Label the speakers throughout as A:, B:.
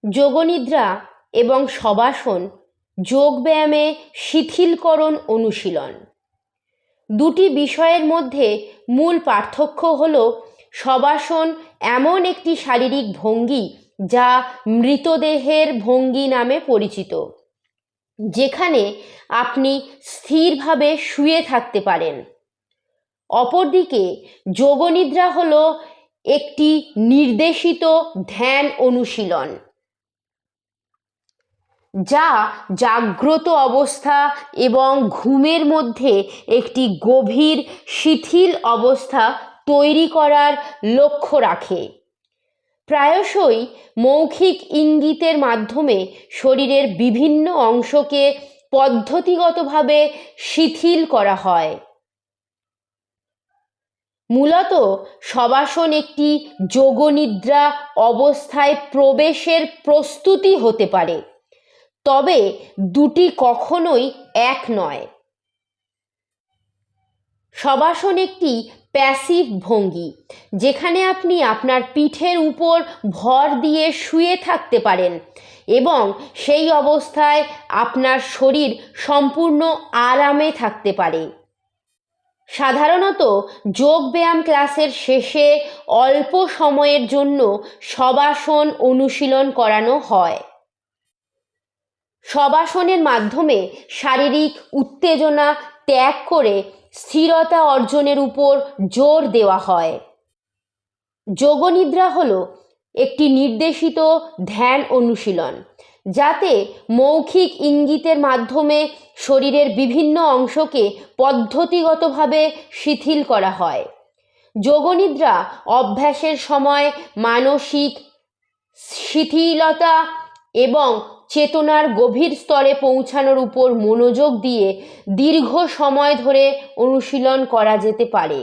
A: যোগনিদ্রা এবং শবাসন যোগব্যায়ামে শিথিলকরণ অনুশীলন। দুটি বিষয়ের মধ্যে মূল পার্থক্য হল শবাসন এমন একটি শারীরিক ভঙ্গি যা মৃতদেহের ভঙ্গি নামে পরিচিত, যেখানে আপনি স্থিরভাবে শুয়ে থাকতে পারেন। অপরদিকে যোগনিদ্রা হল একটি নির্দেশিত ধ্যান অনুশীলন যা জাগ্রত অবস্থা এবং ঘুমের মধ্যে একটি গভীর শিথিল অবস্থা তৈরি করার লক্ষ্য রাখে। প্রায়শই মৌখিক ইঙ্গিতের মাধ্যমে শরীরের বিভিন্ন অংশকে পদ্ধতিগতভাবে শিথিল করা হয়। মূলত শবাসন একটি যোগনিদ্রা অবস্থায় প্রবেশের প্রস্তুতি হতে পারে, তবে দুটি কখনোই এক নয়। শবাসন একটি প্যাসিভ ভঙ্গি, যেখানে আপনি আপনার পিঠের উপর ভর দিয়ে শুয়ে থাকতে পারেন এবং সেই অবস্থায় আপনার শরীর সম্পূর্ণ আরামে থাকতে পারে। সাধারণত যোগব্যায়াম ক্লাসের শেষে অল্প সময়ের জন্য শবাসন অনুশীলন করানো হয়। শবাসনের মাধ্যমে শারীরিক উত্তেজনা ত্যাগ করে স্থিরতা অর্জনের উপর জোর দেওয়া হয়। যোগনিদ্রা হল একটি নির্দেশিত ধ্যান অনুশীলন, যাতে মৌখিক ইঙ্গিতের মাধ্যমে শরীরের বিভিন্ন অংশকে পদ্ধতিগতভাবে শিথিল করা হয়। যোগনিদ্রা অভ্যাসের সময় মানসিক শিথিলতা এবং চেতনার গভীর স্তরে পৌঁছানোর উপর মনোযোগ দিয়ে দীর্ঘ সময় ধরে অনুশীলন করা যেতে পারে।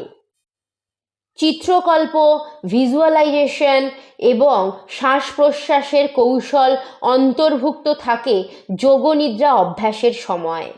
A: চিত্রকল্প, ভিজুয়ালাইজেশন এবং শ্বাস প্রশ্বাসের কৌশল অন্তর্ভুক্ত থাকে যোগনিদ্রা অভ্যাসের সময়।